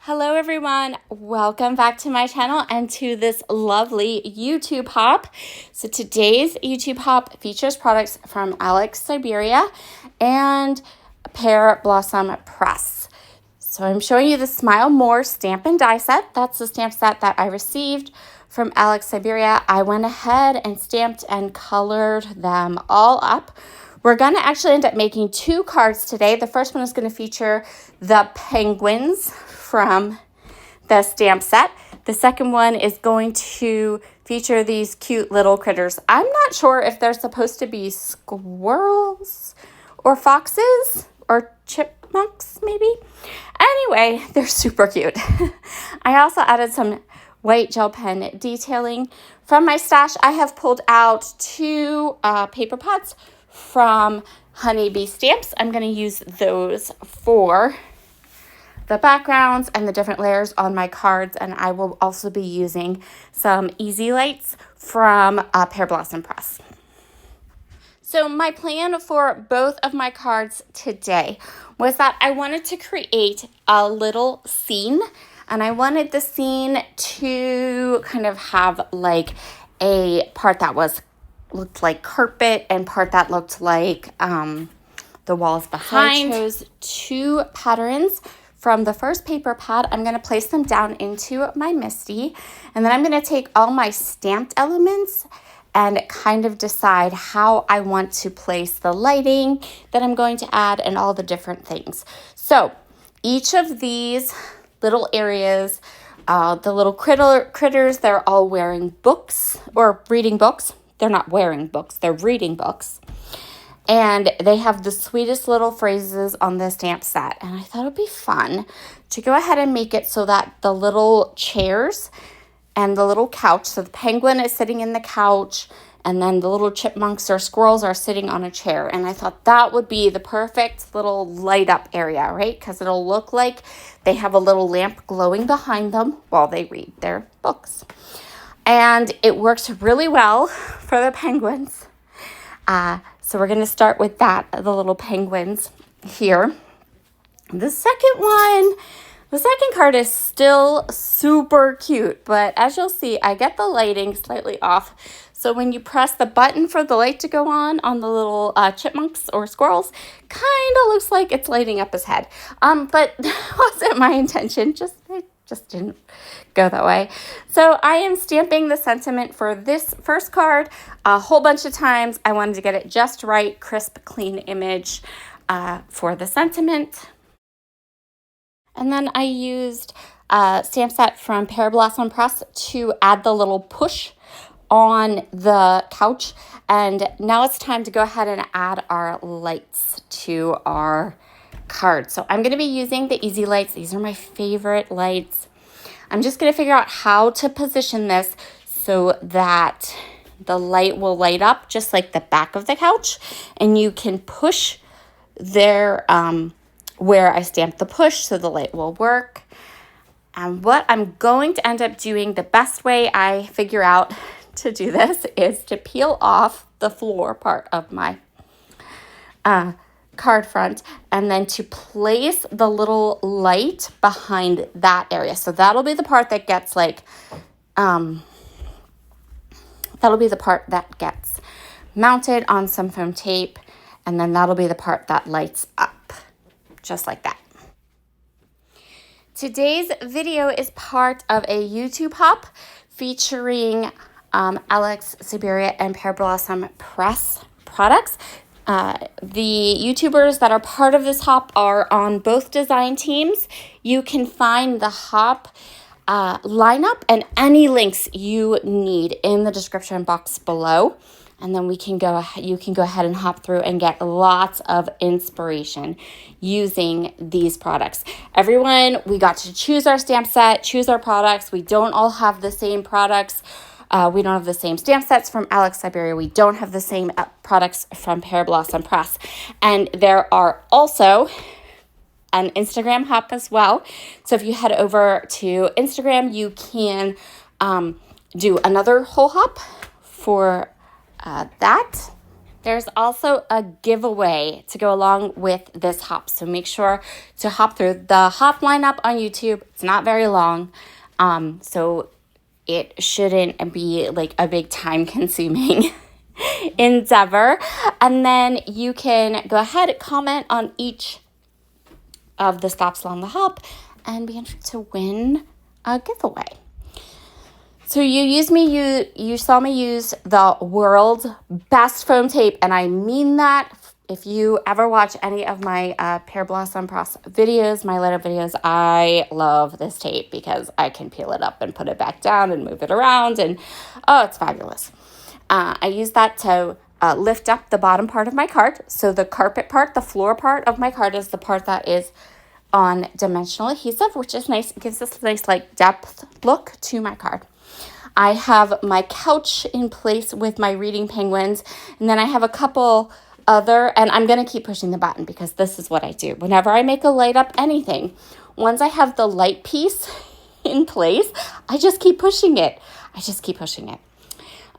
Hello everyone, welcome back to my channel and to this lovely YouTube hop. So today's YouTube hop features products from Syberia and Pear Blossom Press. So I'm showing you the Smile More stamp and die set. That's the stamp set that I received from Syberia. I went ahead and stamped and colored them all up. We're going to actually end up making two cards today. The first one is going to feature the penguins from the stamp set. The second one is going to feature these cute little critters. I'm not sure if they're supposed to be squirrels or foxes or chipmunks maybe. Anyway, they're super cute. I also added some white gel pen detailing. From my stash, I have pulled out two paper pads from Honeybee Stamps. I'm going to use those for the backgrounds and the different layers on my cards, and I will also be using some easy lights from Pear Blossom Press. So my plan for both of my cards today was that I wanted to create a little scene, and I wanted the scene to kind of have like a part that looked like carpet and part that looked like the walls behind. So I chose two patterns from the first paper pad. I'm going to place them down into my MISTI, and then I'm going to take all my stamped elements and kind of decide how I want to place the lighting that I'm going to add and all the different things. So each of these little areas, the little critters, they're all wearing books or reading books. They're not wearing books, they're reading books. And they have the sweetest little phrases on the stamp set. And I thought it would be fun to go ahead and make it so that the little chairs and the little couch, so the penguin is sitting in the couch, and then the little chipmunks or squirrels are sitting on a chair. And I thought that would be the perfect little light up area, right? Because it'll look like they have a little lamp glowing behind them while they read their books. And it works really well for the penguins. So we're going to start with that, the little penguins here. The second card is still super cute, but as you'll see, I get the lighting slightly off. So when you press the button for the light to go on the little chipmunks or squirrels, kind of looks like it's lighting up his head. But that wasn't my intention, it just didn't go that way. So I am stamping the sentiment for this first card a whole bunch of times. I wanted to get it just right, crisp, clean image for the sentiment. And then I used a stamp set from Pear Blossom Press to add the little push on the couch. And now it's time to go ahead and add our lights to our card. So I'm going to be using the easy lights. These are my favorite lights. I'm just going to figure out how to position this so that the light will light up just like the back of the couch, and you can push there where I stamped the push so the light will work. And what I'm going to end up doing, the best way I figure out to do this is to peel off the floor part of my card front, and then to place the little light behind that area. So that'll be the part that gets mounted on some foam tape, and then that'll be the part that lights up, just like that. Today's video is part of a YouTube hop featuring Syberia and Pear Blossom Press products. The YouTubers that are part of this hop are on both design teams. You can find the hop lineup and any links you need in the description box below. And then you can go ahead and hop through and get lots of inspiration using these products. Everyone, we got to choose our stamp set, choose our products. We don't all have the same products. We don't have the same stamp sets from Syberia. We don't have the same products from Pear Blossom Press. And there are also an Instagram hop as well. So if you head over to Instagram, you can do another whole hop for that. There's also a giveaway to go along with this hop. So make sure to hop through the hop lineup on YouTube. It's not very long. So it shouldn't be like a big time consuming endeavor. And then you can go ahead and comment on each of the stops along the hop and be entered to win a giveaway. So you saw me use the world's best foam tape, and I mean that. If you ever watch any of my Pear Blossom Process videos, my layout videos, I love this tape because I can peel it up and put it back down and move it around, and oh, it's fabulous. I use that to lift up the bottom part of my card. So the carpet part, the floor part of my card is the part that is on dimensional adhesive, which is nice. It gives this nice like depth look to my card. I have my couch in place with my reading penguins, and then I have a couple other, and I'm going to keep pushing the button because this is what I do. Whenever I make a light up anything, once I have the light piece in place, I just keep pushing it.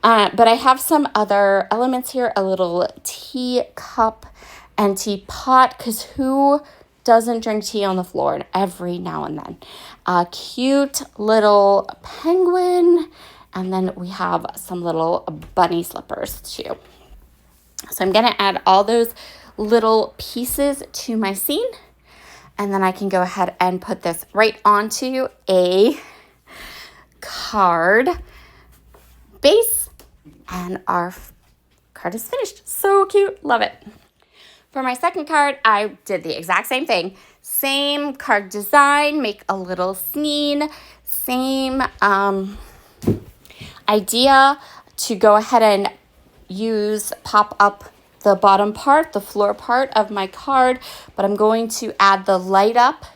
But I have some other elements here, a little teacup and teapot, because who doesn't drink tea on the floor every now and then? A cute little penguin, and then we have some little bunny slippers too. So I'm going to add all those little pieces to my scene, and then I can go ahead and put this right onto a card base, and our card is finished. So cute. Love it. For my second card, I did the exact same thing. Same card design, make a little scene, same idea to go ahead and pop up the bottom part, the floor part of my card, but I'm going to add the light up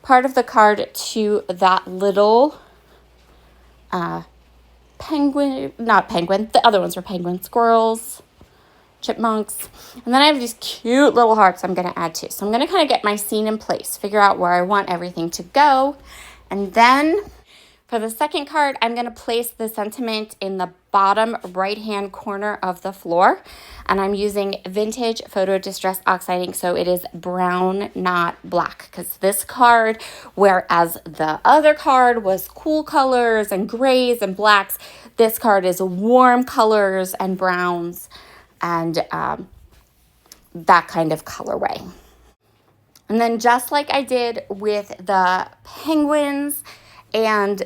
part of the card to that little penguin, not penguin, the other ones were penguins, squirrels, chipmunks, and then I have these cute little hearts I'm going to add too. So I'm going to kind of get my scene in place, figure out where I want everything to go, and then for the second card, I'm going to place the sentiment in the bottom right-hand corner of the floor, and I'm using Vintage Photo Distress Oxiding, so it is brown, not black, because this card, whereas the other card was cool colors and grays and blacks, this card is warm colors and browns and that kind of colorway. And then just like I did with the penguins and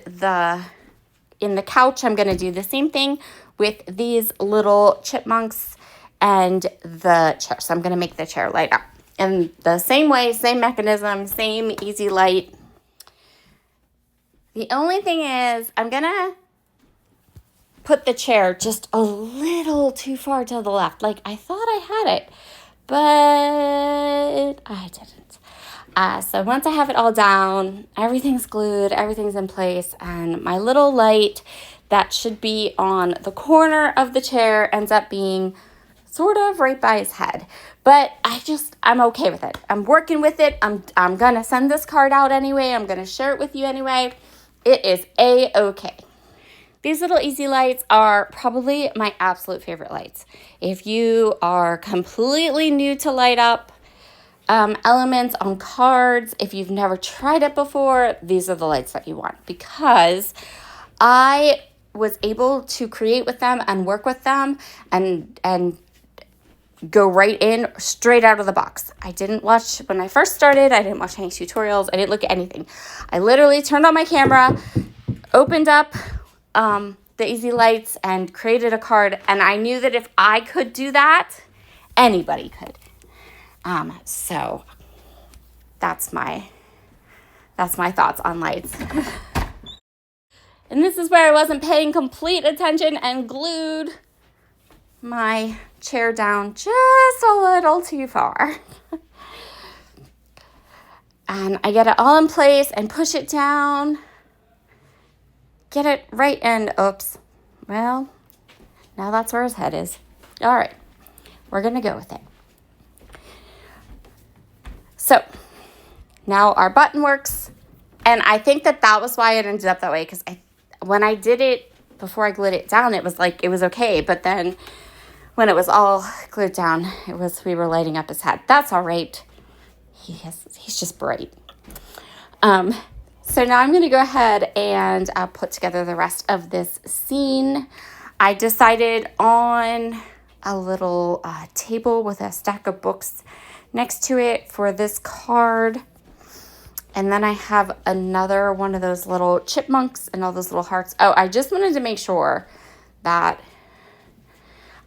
in the couch, I'm going to do the same thing with these little chipmunks and the chair. So I'm going to make the chair light up in the same way, same mechanism, same easy light. The only thing is I'm going to put the chair just a little too far to the left. Like I thought I had it, but I didn't. So once I have it all down, everything's glued, everything's in place, and my little light that should be on the corner of the chair ends up being sort of right by his head. But I'm okay with it. I'm working with it. I'm going to send this card out anyway. I'm going to share it with you anyway. It is A-okay. These little easy lights are probably my absolute favorite lights. If you are completely new to light up elements on cards, if you've never tried it before, these are the lights that you want, because I was able to create with them and work with them and go right in straight out of the box. I didn't watch, when I first started, I didn't watch any tutorials. I didn't look at anything. I literally turned on my camera, opened up the easy lights and created a card. And I knew that if I could do that, anybody could. So that's my thoughts on lights. And this is where I wasn't paying complete attention and glued my chair down just a little too far. And I get it all in place and push it down. Get it right in. Oops. Well, now that's where his head is. All right. We're going to go with it. So now our button works. And I think that was why it ended up that way. Because when I did it, before I glued it down, it was like, it was okay. But then when it was all glued down, we were lighting up his head. That's all right. He's just bright. So now I'm going to go ahead and put together the rest of this scene. I decided on a little table with a stack of books next to it for this card. And then I have another one of those little chipmunks and all those little hearts. Oh, I just wanted to make sure that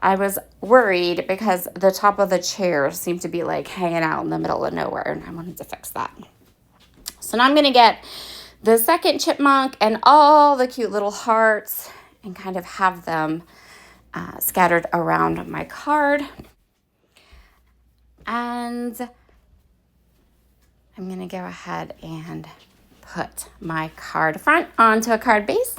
I was worried because the top of the chair seemed to be like hanging out in the middle of nowhere, and I wanted to fix that. So now I'm going to get the second chipmunk and all the cute little hearts and kind of have them scattered around my card. And I'm going to go ahead and put my card front onto a card base,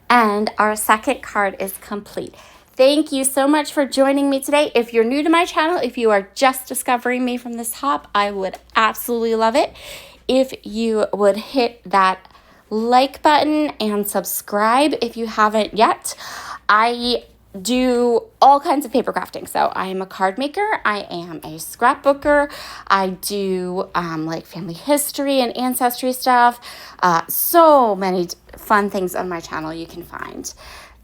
and our second card is complete. Thank you so much for joining me today. If you're new to my channel, if you are just discovering me from this hop, I would absolutely love it if you would hit that like button and subscribe if you haven't yet. I do all kinds of paper crafting. So I am a card maker. I am a scrapbooker. I do like family history and ancestry stuff. So many fun things on my channel you can find.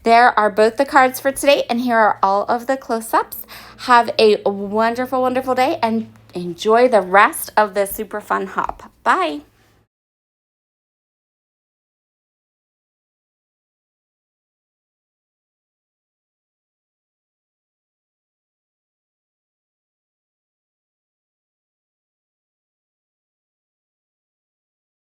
There are both the cards for today, and here are all of the close-ups. Have a wonderful, wonderful day, and enjoy the rest of this super fun hop. Bye.